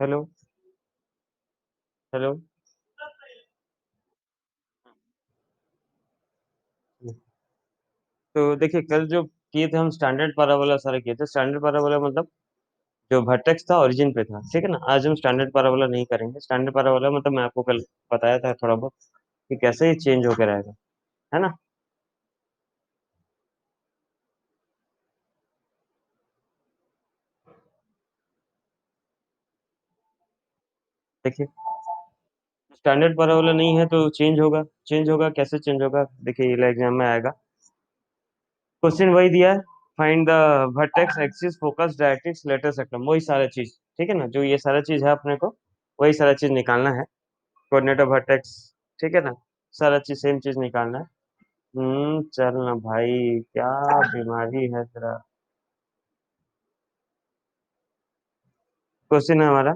Hello. Hello. तो देखिए कल जो किए थे हम स्टैंडर्ड पैराबोला सारे किए थे। स्टैंडर्ड पैराबोला मतलब जो वर्टेक्स था ओरिजिन पे था, ठीक है ना। आज हम स्टैंडर्ड पैराबोला नहीं करेंगे। स्टैंडर्ड पैराबोला मतलब मैं आपको कल बताया था थोड़ा बहुत कि कैसे ये चेंज होकर रहेगा, है ना। देखिए स्टैंडर्ड पैराबोला नहीं है तो चेंज होगा। चेंज होगा कैसे चेंज होगा, देखिए ये एग्जाम में आएगा। क्वेश्चन वही दिया है, find the vertex axis focus directrix letter सेक्टम, वही सारा चीज, ठीक है ना। जो ये सारा चीज है अपने को वही सारा चीज निकालना है। कोऑर्डिनेटर वर्टेक्स, ठीक है ना। सारा चीज सेम चीज निकालना है। चल ना भाई, क्या बीमारी है तेरा। क्वेश्चन है हमारा,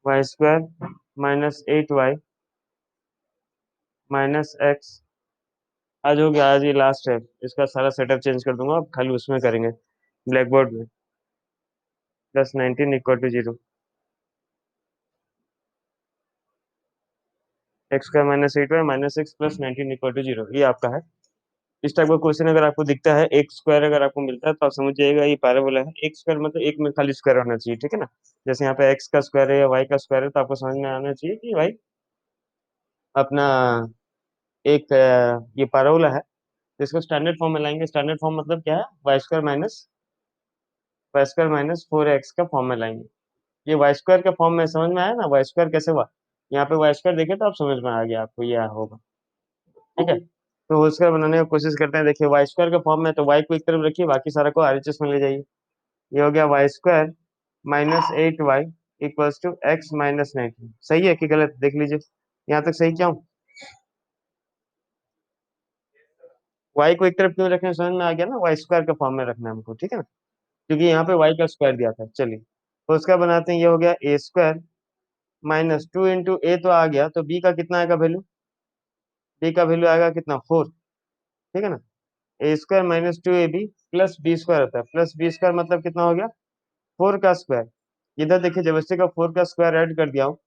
y² -8y -x। आज हो गया, आज ये लास्ट है। इसका सारा सेटअप चेंज कर दूंगा, अब खाली उसमें करेंगे ब्लैक बोर्ड में। +19 = 0। x² -8y -x +19 = 0, ये आपका है। इस टाइप का क्वेश्चन अगर आपको दिखता है, एक स्क्वायर अगर आपको मिलता है तो आप समझ जाइएगा ये पैराबोला है। एक स्क्वायर मतलब एक में खाली स्क्वायर होना चाहिए, ठीक है ना। जैसे यहाँ पे एक्स का स्क्वायर है या वाई का स्क्वायर है तो आपको समझ में आना चाहिए कि भाई अपना एक ये पैराबोला है। तो इसको स्टैंडर्ड फॉर्म में लाएंगे। स्टैंडर्ड फॉर्म मतलब क्या है, y² -4x का फॉर्म में लाएंगे। ये वाई स्क्वायर के फॉर्म में समझ में आया ना, वाई स्क्वायर कैसे हुआ। यहाँ पे वाई स्क्वायर देखे तो आप समझ में आ गया आपको, ये होगा, ठीक है। तो होल स्क्वायर बनाने की कोशिश करते हैं। देखिए वाई स्क्वायर के फॉर्म में तो वाई को एक तरफ रखिए, बाकी सारा को आरएचएस में ले जाइए। ये हो गया y² -8y = x -19। सही है कि गलत, देख लीजिए यहाँ तक सही क्या हूँ। y को एक तरफ क्यों रखना है, समझ में आ गया ना। वाई स्क्वायर के फॉर्म में रखना है हमको, ठीक है ना, क्योंकि यहाँ पे y का स्क्वायर दिया था। चलिए तो उसका बनाते हैं। ये हो गया a² -2 × a तो आ गया, तो b का कितना आएगा वैल्यू। b का वैल्यू आएगा कितना, 4, ठीक है ना। a² -2ab +b² होता है। +b² मतलब कितना हो गया, 4 का स्क्वायर। इधर देखिए जबरदस्ती का 4 का स्क्वायर ऐड कर दिया हूँ,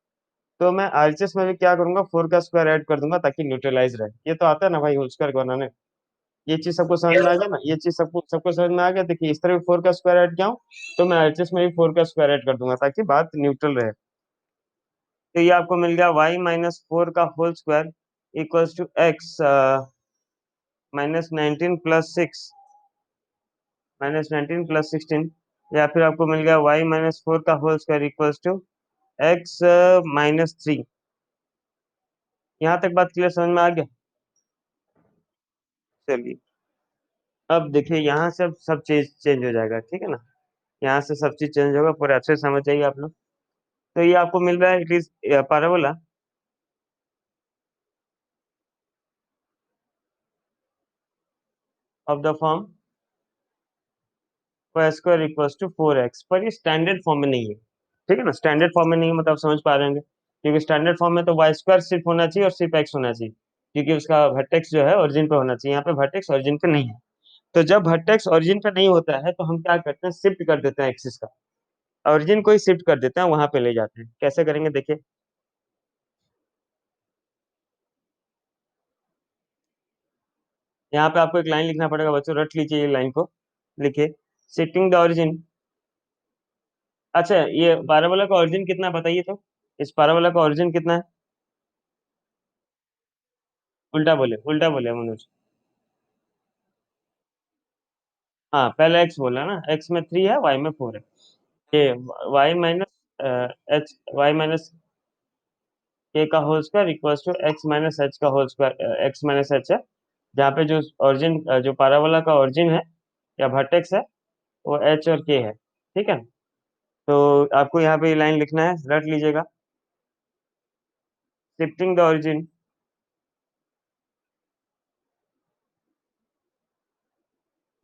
तो मैं आरएचएस में भी क्या करूंगा, 4 का स्क्वायर ऐड कर दूंगा ताकि न्यूट्रलाइज रहे। ये तो आता है ना भाई होल स्क्वायर बनाने। ये चीज सबको समझ में आ गया ना, ये चीज सबको सबको समझ में आ गया। देखिए इस तरह भी 4 का स्क्वायर ऐड किया हूँ, तो मैं आरएचएस में भी 4 का स्क्वायर ऐड कर दूंगा ताकि बात न्यूट्रल रहे। तो ये आपको मिल गया y-4 का होल स्क्वायर x -19 + 6 -19 + 16, या फिर आपको मिल गया y-4 का होल स्क्वायर x -3। यहाँ तक बात क्लियर, समझ में आ गया। चलिए अब देखिए यहाँ से अब सब चीज चेंज हो जाएगा, ठीक है ना। यहाँ से सब चीज चेंज होगा, पूरे अच्छे से समझ जाइए आप लोग। तो ये आपको मिल रहा है, it is parabola of the form y² = 4x, पर ये स्टैंडर्ड फॉर्म में नहीं है, ठीक है ना। स्टैंडर्ड फॉर्म में नहीं है मतलब आप समझ पा रहे होंगे, क्योंकि स्टैंडर्ड फॉर्म में तो y² सिर्फ होना चाहिए और सिर्फ x होना चाहिए, क्योंकि उसका वर्टेक्स जो है ओरिजिन पे होना चाहिए। यहाँ पे वर्टेक्स ओरिजिन पे नहीं है। तो जब वर्टेक्स ओरिजिन पे नहीं होता है तो हम क्या करते हैं, शिफ्ट कर देते हैं एक्सिस का। ओरिजिन को ही शिफ्ट कर देते हैं, वहां पे ले जाते हैं। कैसे करेंगे देखिए। यहाँ पे आपको एक लाइन लिखना पड़ेगा बच्चों, रट लीजिए ये लाइन को। लिखिए शिफ्टिंग द ओरिजिन। अच्छा ये पैराबोला का ओरिजिन कितना है बताइए तो। इस पैराबोला का ओरिजिन कितना है। उल्टा बोले, उल्टा बोले मनोज। हाँ पहले एक्स बोला ना, एक्स में 3 है, वाई में 4 है। ये Y minus H, Y minus K का whole square equals to x - h का होल स्क्वायर, x - h है। जहाँ पे जो ओरिजिन, जो पैराबोला का ओरिजिन है या वर्टेक्स है वो h और k है, ठीक है। तो आपको यहाँ पे लाइन लिखना है, रट लीजिएगा। Shifting the origin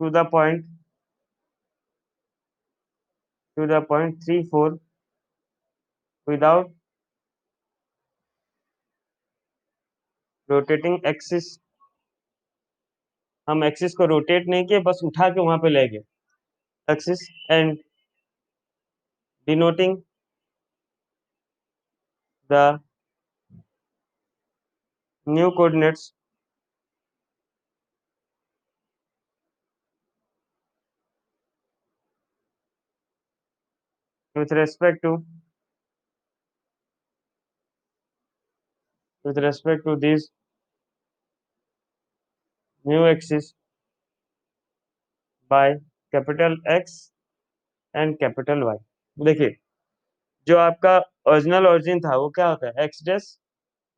to the point, to the point 3 4 without rotating axis. हम एक्सिस को रोटेट नहीं किए, बस उठा के वहां पे ले गए axis and denoting the new coordinates with respect to with respect to these new axis by capital X and capital Y। देखिए, जो आपका ओरिजिनल ओरिजिन था वो क्या होता है, एक्स डैश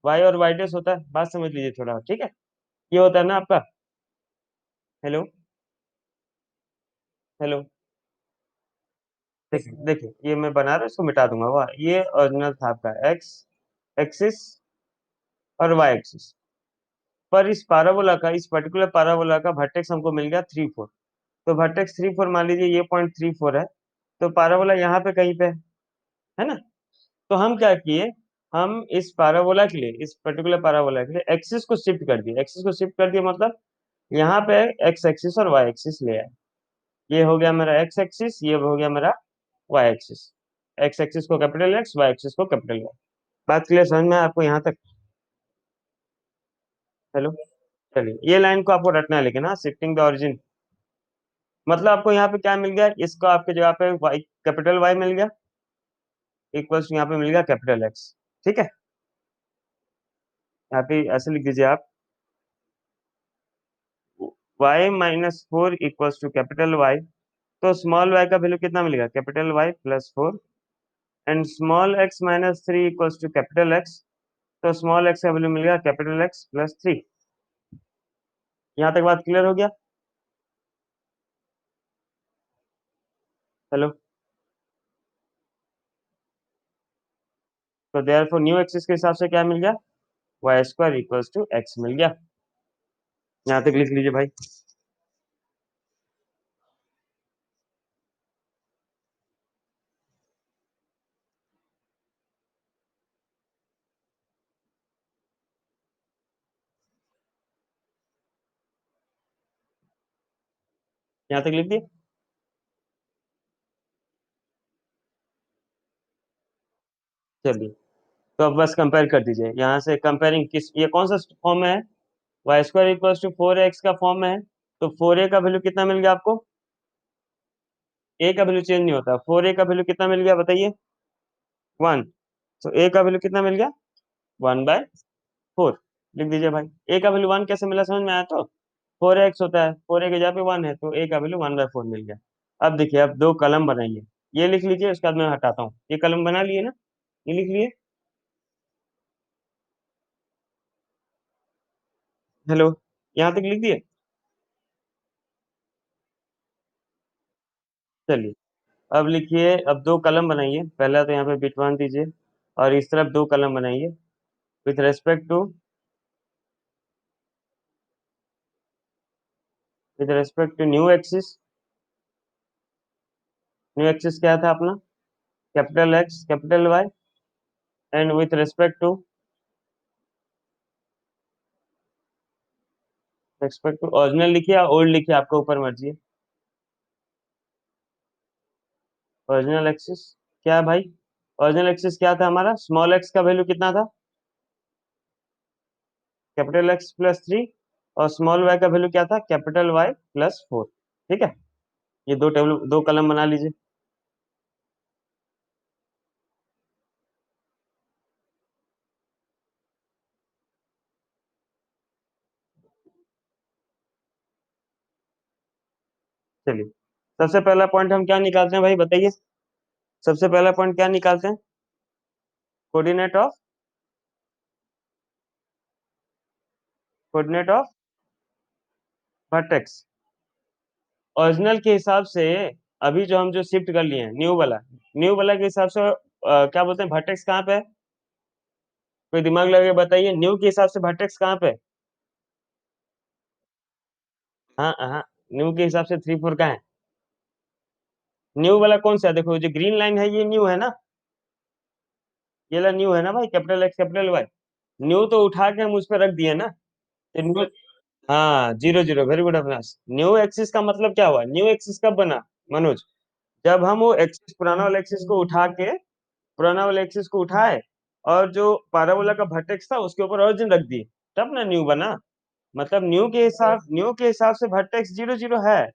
वाई और वाई डैश होता है। बात समझ लीजिए थोड़ा, ठीक है। ये होता है ना आपका, हेलो हेलो, देखिए देखिए, ये मैं बना रहा हूँ, इसको मिटा दूंगा। वाह, ये ओरिजिनल था आपका एक्स एक्सिस और वाई एक्सिस। पर इस पाराबोला का, इस पर्टिकुलर पाराबोला का वर्टेक्स हमको मिल गया 3 4। तो वर्टेक्स 3 4 मान लीजिए ये पॉइंट 3 4 है। तो पाराबोला यहाँ पे कहीं पे है ना। तो हम क्या किए, हम इस पाराबोला के लिए, इस पर्टिकुलर पाराबोला के लिए एक्सिस को शिफ्ट कर दिए। एक्सिस को शिफ्ट कर दिए मतलब यहाँ पे एक्स एक्सिस और वाई एक्सिस ले आए। ये हो गया मेरा एक्स एक्सिस, ये हो गया मेरा वाई एक्सिस। एक्स एक्सिस को कैपिटल एक्स, वाई एक्सिस को कैपिटल वाई। बात क्लियर समझ में आया आपको यहाँ तक? हेलो, चलिए ये लाइन को आपको रटना है लेकिन, हाँ, शिफ्टिंग द ओरिजिन। मतलब आपको यहाँ पे क्या मिल गया, इसको आपके जगह पे वाई कैपिटल वाई मिल गया, इक्वल्स यहाँ पे मिल गया कैपिटल एक्स। ठीक है, यहाँ पे ऐसे लिख दीजिए आप, y-4 equals to capital Y. तो स्मॉल वाई का वैल्यू कितना मिलेगा, capital Y plus 4। And small X minus 3 equals to capital X. तो स्मॉल एक्स का वैल्यू मिलेगा कैपिटल एक्स प्लस 3। यहाँ तक बात क्लियर हो गया? हेलो, तो देयरफॉर न्यू एक्सिस के हिसाब से क्या मिल गया, y² इक्वल्स टू एक्स मिल गया। यहाँ तक लिख लीजिए भाई। यहाँ तक लिख दिए। चलिए, तो अब बस कंपेयर कर दीजिए यहाँ से। कंपेयरिंग किस, ये कौन सा फॉर्म में है, y² इक्वल्स टू 4x का फॉर्म में है। तो 4a का वैल्यू कितना मिल गया आपको, a का वैल्यू चेंज नहीं होता। 4a का वैल्यू कितना मिल गया बताइए, 1। तो a का वैल्यू कितना मिल गया, 1/4। लिख दीजिए भाई। a का वैल्यू 1 कैसे मिला, समझ में आया? तो 4x होता है, 4a के जगह पे 1 है, तो a का वैल्यू 1/4 मिल गया। अब देखिए, अब दो कलम बनाइए। ये लिख लीजिए, उसके बाद मैं हटाता हूँ। ये कलम बना लिए ना, ये लिख लिए। हेलो, यहाँ तक लिख दिए। चलिए, अब लिखिए, अब दो कलम बनाइए। पहला तो यहाँ पे बिट बांध दीजिए, और इस तरफ दो कलम बनाइए। With respect to, with respect to new axis. New axis क्या था अपना, capital X capital Y. And with respect to, respect to original लिखिए या ओल्ड लिखिए, आपका ऊपर मर्जी है। ओरिजिनल एक्सिस क्या है भाई, ओरिजिनल एक्सिस क्या था हमारा, स्मॉल एक्स का वैल्यू कितना था, कैपिटल एक्स प्लस 3। और स्मॉल वाई का वैल्यू क्या था, कैपिटल वाई प्लस 4। ठीक है, ये दो टेबल, दो कलम बना लीजिए। चलिए, सबसे पहला पॉइंट हम क्या निकालते हैं भाई बताइए। सबसे पहला पॉइंट क्या निकालते हैं, coordinate of, coordinate of vertex. Original के हिसाब से, अभी जो हम जो शिफ्ट कर लिए हैं न्यू वाला, न्यू वाला के हिसाब से क्या बोलते हैं, वर्टेक्स कहाँ पे है? कोई दिमाग लगे बताइए, न्यू के हिसाब से वर्टेक्स कहाँ पे है? हाँ हाँ, न्यू के हिसाब से 3 4 कहाँ है? न्यू वाला कौन सा है, देखो जो ग्रीन लाइन है ये न्यू है ना, ये वाला न्यू है ना भाई, capital X capital Y. New तो उठा के हम उस पर रख दिए ना, तो न्यू, हाँ, 0 0, very good Avinash. New axis का मतलब क्या हुआ, न्यू एक्सिस कब बना मनोज, जब हम वो एक्सिस पुराना वाला एक्सिस को उठा के पुराना वाला एक्सिस को उठाए और जो पाराबोला का वर्टेक्स था उसके ऊपर ओरिजिन रख दिए, तब ना न्यू बना। मतलब न्यू के हिसाब से वर्टेक्स जीरो जीरो है,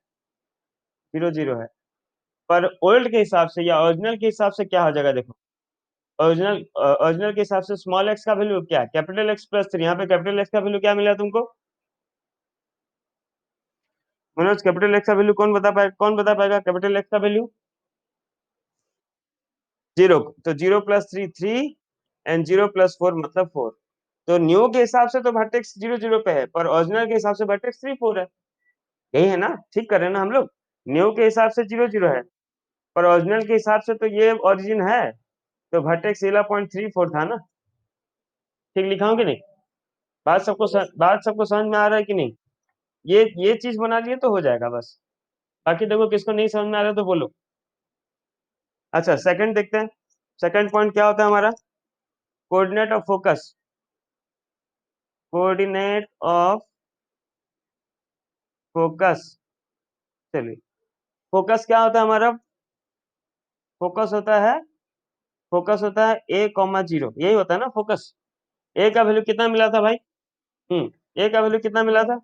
जीरो जीरो है। पर ओल्ड के हिसाब से या ओरिजिनल के हिसाब से क्या हो जाएगा देखो। ओरिजिनल के हिसाब से स्मॉल एक्स का वैल्यू क्या है, कैपिटल एक्स प्लस थ्री। यहाँ पे कैपिटल एक्स का वैल्यू क्या मिला तुमको मनोज? कैपिटल एक्स का वैल्यू कौन बता पाएगा कैपिटल एक्स का वैल्यू? जीरो। तो zero plus three three, and zero plus four मतलब फोर। तो न्यू के हिसाब से तो वर्टेक्स जीरो जीरो पे है, पर ओरिजिनल के हिसाब से वर्टेक्स थ्री फोर है। यही है ना, ठीक कर रहे हैं ना हम लोग। न्यू के हिसाब से जीरो जीरो है, पर ओरिजिनल के हिसाब से तो ये ओरिजिन है, तो वर्टेक्स 11.34 था ना। ठीक लिखा हूँ कि नहीं? बात सबको समझ में आ रहा है कि नहीं? ये चीज बना लिए तो हो जाएगा बस। बाकी देखो किसको नहीं समझ में आ रहा है तो बोलो। अच्छा, सेकंड देखते हैं। सेकंड पॉइंट क्या होता है हमारा? Coordinate of focus. Coordinate of focus. चलिए, फोकस क्या होता है हमारा? फोकस होता है ए कॉमा जीरो, यही होता है ना फोकस। ए का वैल्यू कितना मिला था भाई? ए का वैल्यू कितना मिला था?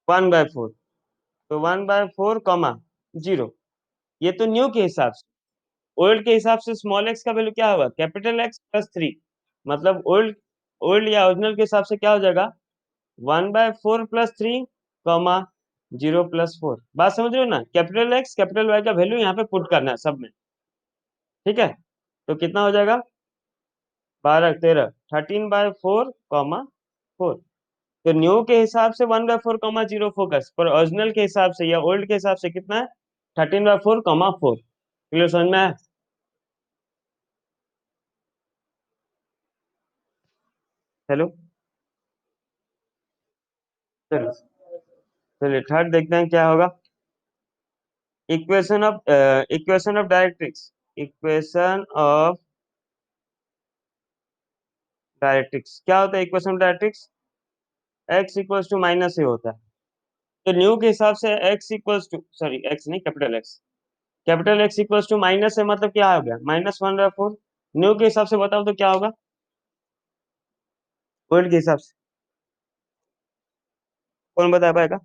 1/4। तो 1/4 कॉमा जीरो, ये तो न्यू के हिसाब से। ओल्ड के हिसाब से स्मॉल एक्स का वैल्यू क्या होगा? Capital X plus three. मतलब ओल्ड ओल्ड या ओरिजिनल के हिसाब से क्या हो जाएगा? 1/4 plus three comma zero plus four. बात समझ रहे हो ना? कैपिटल एक्स कैपिटल वाई का वैल्यू यहाँ पे पुट करना है सब में। ठीक है, तो कितना हो जाएगा? 12 13, 13/4 कॉमा फोर। तो न्यू के हिसाब से 1/4 कॉमा जीरो फोकस, पर ओरिजिनल के हिसाब से या ओल्ड के हिसाब से कितना है? 13/4 कॉमा फोर। क्लियर, समझ में आया? हेलो। चलो, चलिए थर्ड देखते हैं क्या होगा। Equation of directrix. Equation of directrix क्या होता है? Equation of directrix x equals to minus a होता है। तो न्यू के हिसाब से x equals to, sorry x नहीं, capital X. Capital X equals to minus है, मतलब क्या हो गया? -1/4। न्यू के हिसाब से बताओ तो क्या होगा? ओल्ड के हिसाब से कौन बता पाएगा?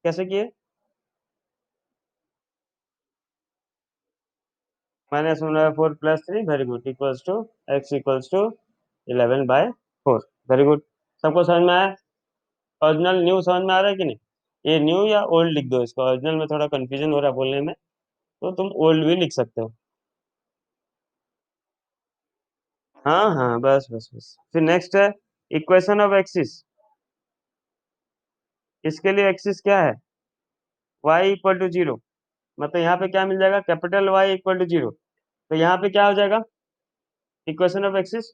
कैसे किए? -1/4 plus three, very good, equals to X equals to 11/4। Very good. सबको समझ में आया? ओरिजिनल न्यू समझ में आ रहा है कि नहीं? ये न्यू या ओल्ड लिख दो, इसका ओरिजिनल में थोड़ा कंफ्यूजन हो रहा है बोलने में, तो तुम ओल्ड भी लिख सकते हो। हाँ हाँ, बस बस बस। फिर नेक्स्ट है इक्वेशन ऑफ एक्सिस। इसके लिए एक्सिस क्या है? y equal to zero. मतलब यहाँ पे क्या मिल जाएगा? Capital Y equal to zero. तो यहाँ पे क्या हो जाएगा equation of axis?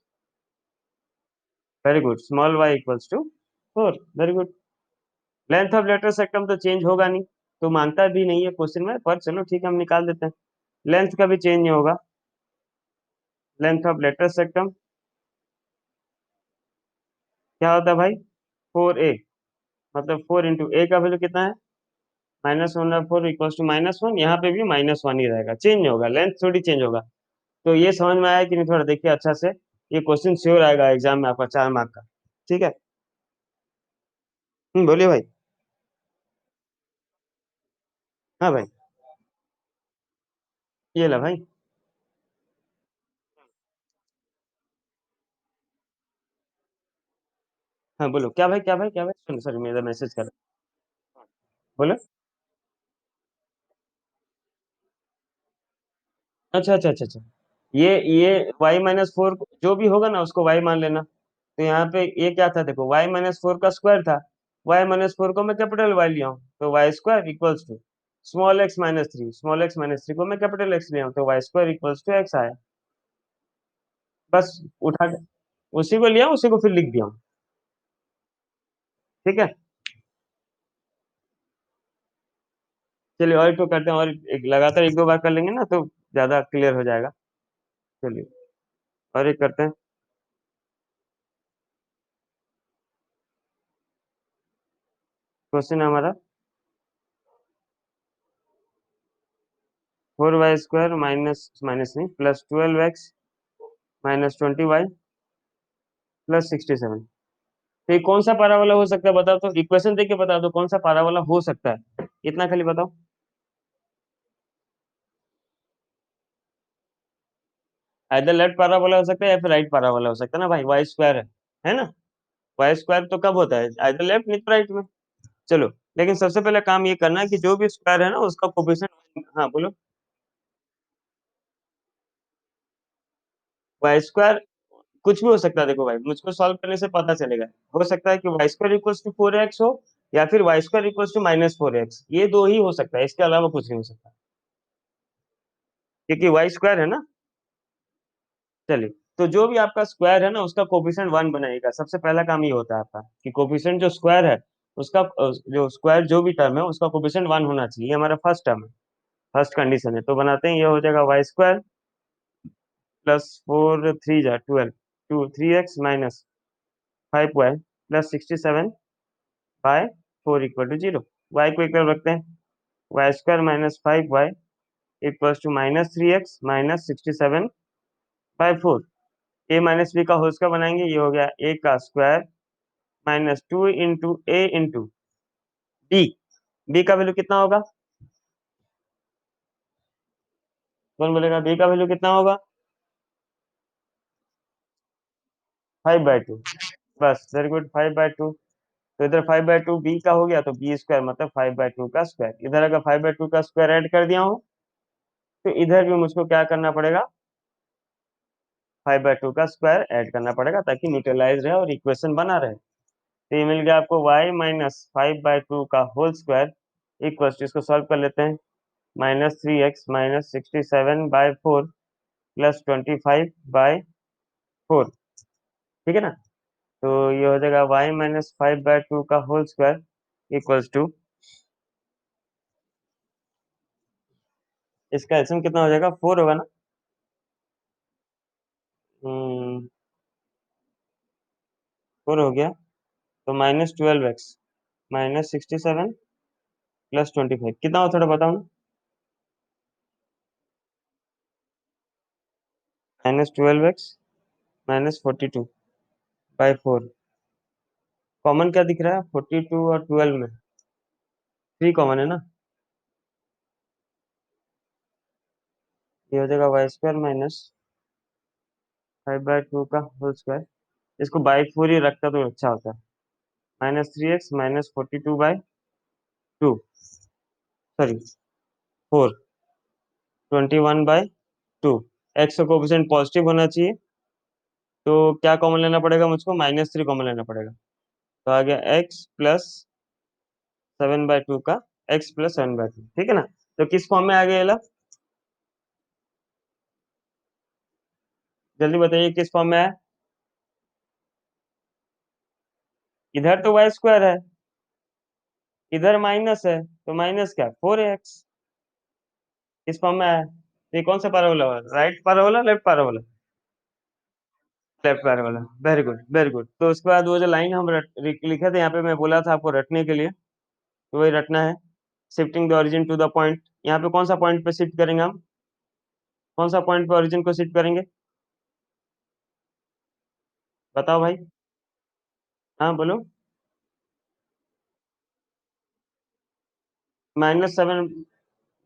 Very good, small y equals to four. Very good. Length of latus rectum तो चेंज होगा नहीं, तो मानता भी नहीं है क्वेश्चन में, पर चलो ठीक है, हम निकाल देते हैं। लेंथ का भी चेंज नहीं होगा। लेंथ ऑफ लेटर सेक्टम क्या होता है भाई? 4a। मतलब 4 × a का वैल्यू कितना है? -1/4 इक्वल्स टू -1। यहाँ पे भी -1 ही रहेगा, चेंज नहीं होगा, लेंथ थोड़ी चेंज होगा। तो ये समझ में आया कि नहीं? थोड़ा देखिए अच्छा से। ये क्वेश्चन श्योर आएगा एग्जाम में आपका 4 मार्क का। ठीक है। बोलिए भाई। हाँ भाई। ये ला भाई। हाँ बोलो, क्या भाई क्या भाई क्या भाई? सुनो, सॉरी, मेरा मैसेज कर। बोलो। अच्छा अच्छा अच्छा अच्छा। ये y-4 जो भी होगा ना उसको y मान लेना। तो यहाँ पे ये क्या था देखो, y-4 का स्क्वायर था। y-4 को मैं कैपिटल Y लिया हूँ, तो y² equals to small x-3। Small x-3 को मैं कैपिटल X लिया हूँ, तो y² इक्वल्स टू x आया। बस उठा के उसी को लिया, उसी को फिर लिख दिया हूँ। ठीक है। चलिए और एक तो करते हैं, और लगातार एक दो बार कर लेंगे ना तो ज्यादा क्लियर हो जाएगा। चलिए और एक करते हैं। क्वेश्चन हमारा 4y² माइनस माइनस नहीं plus 12x minus 20y plus 67। तो ये कौन सा पारावाला हो सकता है बताओ, तो इक्वेशन देख के बता दो कौन सा पारावाला हो सकता है, इतना खाली बताओ। आइदर लेफ्ट पारावाला हो सकता है या फिर राइट पारावाला हो सकता है ना भाई, वाई स्क्वायर है ना। वाई स्क्वायर तो कब होता है, आइदर लेफ्ट नहीं तो राइट में। चलो, लेकिन सबसे पहले काम ये करना है कि जो भी स्क्वायर है ना उसका कोफिशिएंट, हाँ बोलो। वाई स्क्वायर कुछ भी हो सकता है, देखो भाई मुझको सॉल्व करने से पता चलेगा। हो सकता है कि Y square equals to 4x हो, या फिर Y square equals to -4x, ये दो ही हो सकता है, इसके अलावा कुछ नहीं हो सकता, क्योंकि वाई स्क्वायर है ना। चलिए, तो जो भी आपका स्क्वायर है ना उसका कोफिशिएंट 1 बनाएगा, सबसे पहला काम ये होता है आपका कि कोफिशिएंट जो स्क्वायर है उसका जो स्क्वायर जो भी टर्म है उसका कोफिशिएंट 1 होना चाहिए, ये हमारा फर्स्ट टर्म है, फर्स्ट कंडीशन है। तो बनाते हैं, ये हो जाएगा वाई स्क्वायर प्लस 4 3 जा 12 to 3x minus 5y plus 67/4 equal to 0। Y को इक्वल रखते हैं, Y square minus 5y equal to -3x minus 67/4। A minus B का होल स्क्वायर बनाएंगे, ये हो गया ए का square minus 2 into A into B. B का वैल्यू कितना होगा, कौन बोलेगा बी का वैल्यू कितना होगा? 5/2। बस वेरी गुड, 5/2। तो इधर 5/2 बी का हो गया, तो बी स्क्वायर मतलब 5/2 का स्क्वायर। इधर अगर 5/2 का स्क्वायर ऐड कर दिया हूँ, तो इधर भी मुझको क्या करना पड़ेगा, 5/2 का स्क्वायर ऐड करना पड़ेगा, ताकि न्यूट्रलाइज रहे और इक्वेशन बना रहे। तो ये मिल गया आपको y-5/2 का होल स्क्वायर इक्वल टू, इसको सॉल्व कर लेते हैं, -3x माइनस 67/4 प्लस 25/4। ठीक है ना। तो ये हो जाएगा y-5/2 का होल स्क्वायर इक्वल्स टू, इसका एल्सियम कितना हो जाएगा, 4 होगा ना। 4 हो गया, तो -12x माइनस 67 प्लस 25 कितना हो, थोड़ा बताओ ना। -12x minus 42/4। कॉमन क्या दिख रहा है 42 और 12 में, 3 कॉमन है ना। ये हो जाएगा y² माइनस 5/2 का होल स्क्वायर, इसको बाई 4 ही रखता तो अच्छा होता है, -3x माइनस 42/2, सॉरी 4, 21/2। एक्स का कोफिशिएंट पॉजिटिव होना चाहिए, तो क्या कॉमन लेना पड़ेगा मुझको, -3 कॉमन लेना पड़ेगा। तो आ गया x प्लस 7/2 का, x प्लस 7/2, ठीक है ना। तो किस फॉर्म में आ गया ये ला? जल्दी बताइए किस फॉर्म में है। इधर तो वाई स्क्वायर है, इधर माइनस है, तो माइनस क्या 4x, किस फॉर्म में है। ये कौन सा पैराबोला है, right parabola left parabola? Left parabola, very good very good. तो उसके बाद वो जो लाइन हम लिखे थे यहाँ पे, मैं बोला था आपको रटने के लिए, तो वही रटना है। Shifting the origin to the point, यहाँ पे कौन सा पॉइंट पे शिफ्ट करेंगे हम, कौन सा पॉइंट पे ओरिजिन को शिफ्ट करेंगे, बताओ भाई। हाँ बोलो। -7,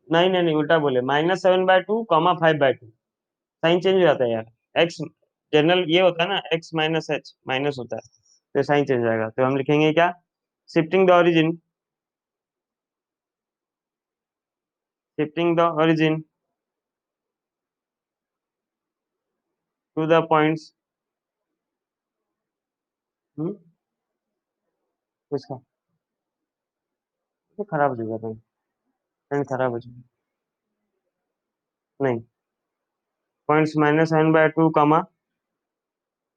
नहीं नहीं नहीं उल्टा बोले, -7/2, 5/2, साइन चेंज हो जाता है यार। एक्स जनरल ये होता है ना, x माइनस एच माइनस होता है, तो साइन चेंज हो जाएगा, तो हम लिखेंगे क्या, shifting the origin, shifting the origin to the points. किसका, तो खराब हो जाएगा भाई, पेन खराब हो जाएगा। नहीं, पॉइंट्स -7/2 कमा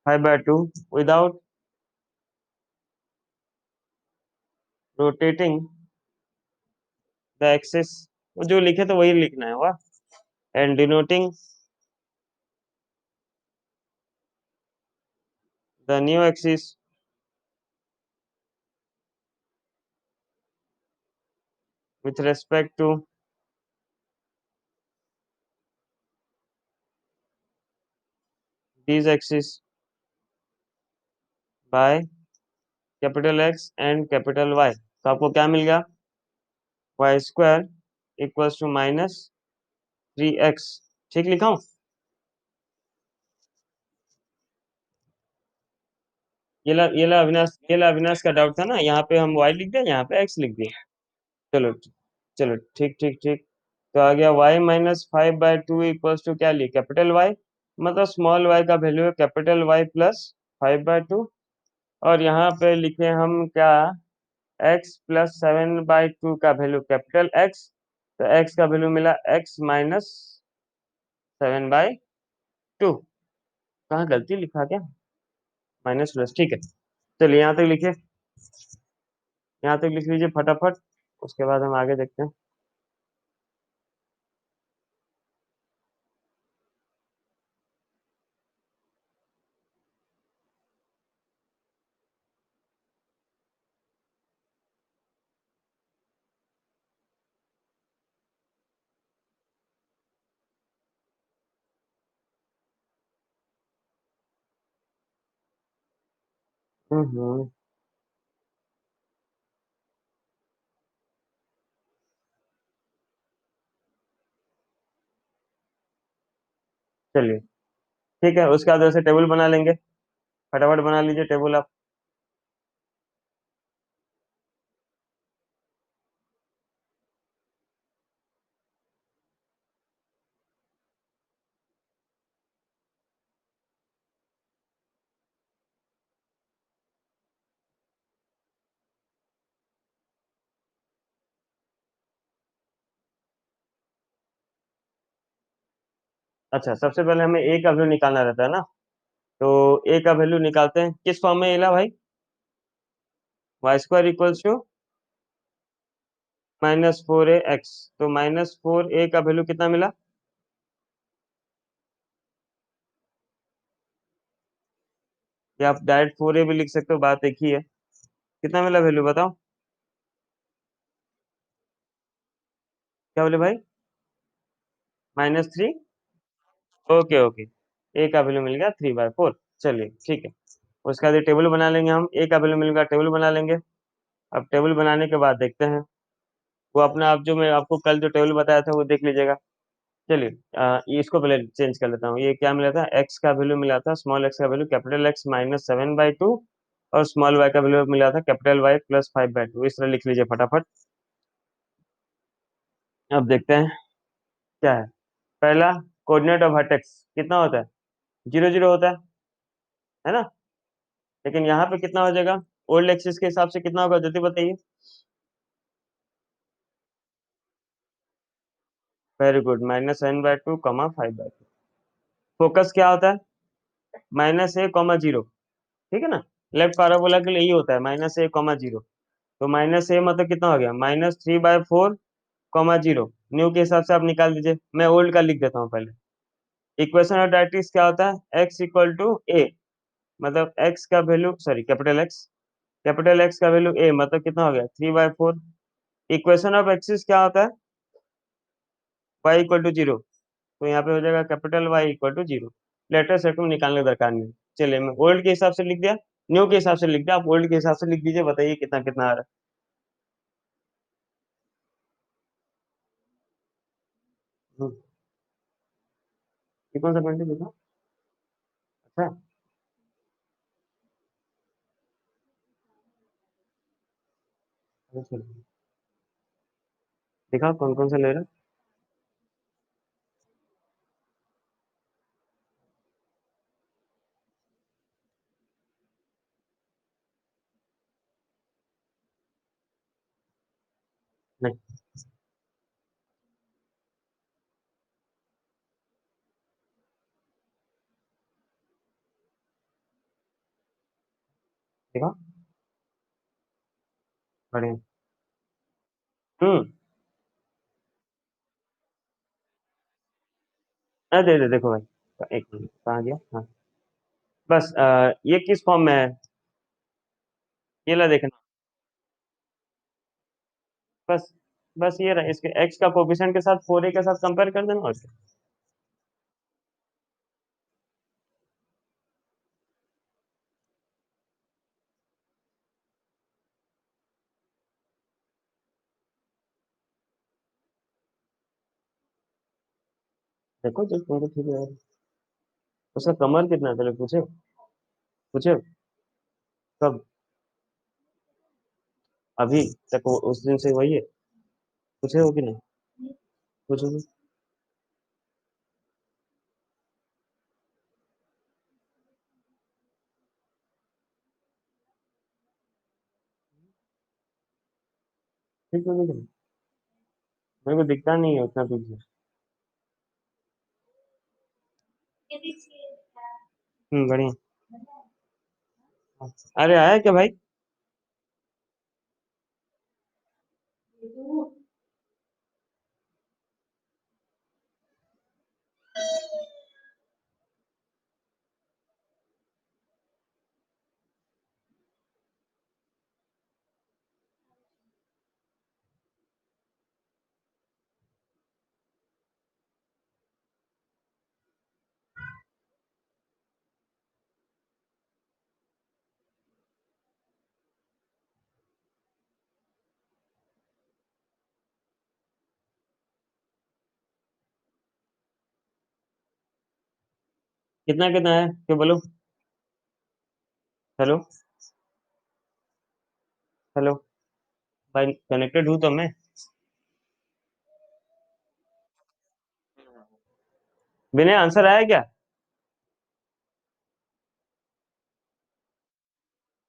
5/2 विदाउट रोटेटिंग द एक्सिस, वो जो लिखे तो वही लिखना है, वाह। And denoting the new axis with respect to these axes by capital X and capital Y, तो आपको क्या मिल गया, Y square equals to -3x। ठीक लिखा हूं? ये ला अविनाश का डाउट था ना, यहाँ पे हम y लिख दिया, यहाँ पे x लिख दिया। चलो चलो, ठीक ठीक ठीक। तो आ गया y-5/2 इक्वल्स टू क्या लिया, कैपिटल Y, मतलब स्मॉल y का वैल्यू है कैपिटल Y प्लस 5/2। और यहाँ पे लिखे हम क्या, x प्लस 7/2 का वैल्यू कैपिटल X, तो x का वैल्यू मिला x माइनस 7/2। कहाँ गलती लिखा क्या, माइनस प्लस, ठीक है। चलिए यहाँ तक लिखिए, यहाँ तक लिख लीजिए फटाफट, उसके बाद हम आगे देखते हैं। हम्म। चलिए ठीक है, उसके बाद वैसे टेबल बना लेंगे, फटाफट बना लीजिए टेबल आप। अच्छा, सबसे पहले हमें ए का वैल्यू निकालना रहता है ना, तो ए का वैल्यू निकालते हैं, किस फॉर्म में एला भाई, Y square equals to -4ax। तो -4a का वैल्यू कितना मिला, या आप डायरेक्ट 4a भी लिख सकते हो, बात एक ही है। कितना मिला वैल्यू बताओ, क्या बोले भाई, -3। ओके ओके, ए का वैल्यू मिल गया 3/4। चलिए ठीक है, उसके बाद टेबल बना लेंगे हम, ए का वैल्यू मिल गया, टेबल बना लेंगे। अब टेबल बनाने के बाद देखते हैं, वो अपना आप जो मैं आपको कल जो टेबल बताया था वो देख लीजिएगा। चलिए ये इसको पहले चेंज कर लेता हूँ, ये क्या मिला था, एक्स का वैल्यू मिला था, स्मॉल एक्स का वैल्यू कैपिटल एक्स -7/2, और स्मॉल वाई का वैल्यू मिला था कैपिटल वाई प्लस 5/2। इस तरह लिख लीजिए फटाफट। अब देखते हैं क्या है। पहला, कोऑर्डिनेट ऑफ वर्टेक्स कितना होता है, 0 0 होता है ना। लेकिन यहाँ पे कितना हो जाएगा, ओल्ड एक्सिस के हिसाब से कितना होगा, जल्दी बताइए। Very good, -7/2 5/2। फोकस क्या होता है, -a, 0, ठीक है ना। लेफ्ट पैराबोला के लिए यही होता है, -a, 0। तो -a मतलब कितना हो गया, -3/4, 0। न्यू के हिसाब से आप निकाल दीजिए, मैं ओल्ड का लिख देता हूँ पहले। इक्वेशन ऑफ डायरेक्ट्रिक्स क्या होता है, x इक्वल टू a, मतलब x का वैल्यू, सॉरी कैपिटल x का वैल्यू a, मतलब कितना हो गया, 3/4। इक्वेशन ऑफ एक्सिस क्या होता है, y इक्वल टू 0, तो यहाँ पे हो जाएगा capital Y equal to 0। Letter set में निकालने की दरकार नहीं। चलिए मैं ओल्ड के हिसाब से लिख दिया, न्यू के हिसाब से लिख दिया, आप ओल्ड के हिसाब से लिख दीजिए, बताइए कितना कितना आ रहा है। ये कौन सा पॉइंट है देखो, अच्छा। अच्छा, दिखाओ कौन कौन सा ले रहा है। नहीं, दिखाओ, बढ़िया। हम्म। दे दे देखो भाई, एक मिनट, कहाँ गया, हाँ। बस ये किस फॉर्म में है, ये ला देखना, बस बस ये रहा, इसके x का कोफिशिएंट के साथ 4a के साथ कंपेयर कर देना और क्या। देखो जो तुमको ठीक है। उसका कमर कितना है पहले पूछे, पूछे कब, अभी तक उस दिन से वही है, पूछे हो कि नहीं, पूछो तो। ठीक है नहीं, मेरे को दिखता नहीं है उतना पीछे। बढ़िया। अरे आया क्या भाई। कितना कितना है क्यों बोलो। हेलो, हेलो, भाई कनेक्टेड हूँ तो मैं। विनय आंसर आया क्या।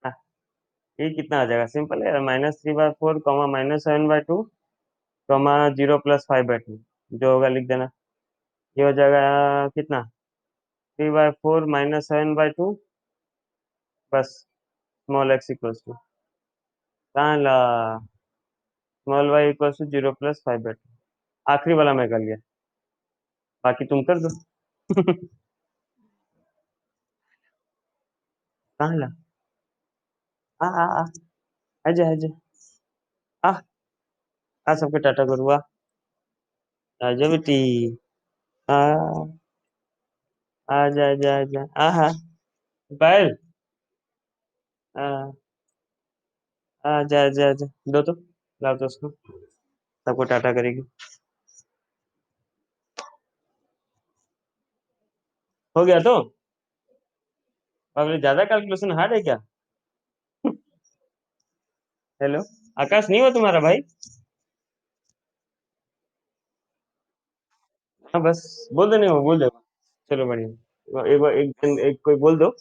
हाँ, ये कितना आ जाएगा, सिंपल है, -3/4 कॉमा -7/2 कॉमा 0 + 5/2, जो होगा लिख देना। ये हो जाएगा कितना, 3/4 -7/2, बस स्मॉल x इक्वल्स टू, कहाँ ला, स्मॉल y इक्वल्स टू 0 + 5/2। आखिरी वाला मैं कर लिया, बाकी तुम कर दो। कहाँ ला, आ आजा आजा, आ आ सबके टाटा करूँ, आजा बेटी, आ आजा आजा आजा, आहा, बैल, आ आजा आजा आजा, दो तो, लाओ तो उसको, सबको टाटा करेगी। हो गया तो, अब ये ज्यादा कैलकुलेशन हार्ड है क्या। हेलो, आकाश नहीं हुआ तुम्हारा भाई। हाँ बस, बोल दो, नहीं हो बोल दो। चलो बढ़िया, एक बार एक कोई बोल दो,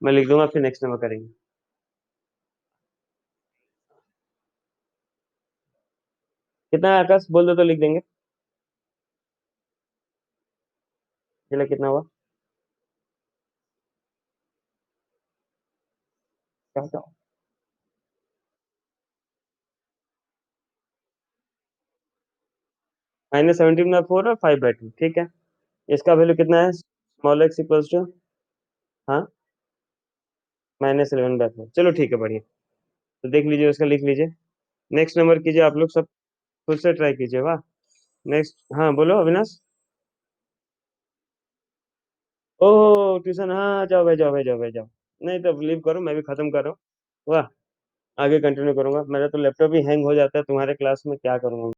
मैं लिख दूंगा, फिर नेक्स्ट नंबर करेंगे। कितना है आकाश, बोल दो तो लिख देंगे। चलो कितना हुआ, क्या क्या, -17/4 और 5/2, ठीक है। इसका वैल्यू कितना है, स्मॉल x इक्वल्स टू, हाँ, -11/4, चलो ठीक है बढ़िया। तो देख लीजिए उसका, लिख लीजिए। नेक्स्ट नंबर कीजिए आप लोग सब, खुद से ट्राई कीजिए, वाह। नेक्स्ट, हाँ बोलो अविनाश। ओह ट्यूशन, हाँ जाओ भाई, जाओ भाई, जाओ भाई, जाओ। नहीं तो लीव करो, मैं भी खत्म कर रहा हूँ। वाह, आगे कंटिन्यू करूंगा, मेरा तो लैपटॉप ही हैंग हो जाता है तुम्हारे क्लास में, क्या करूंगा।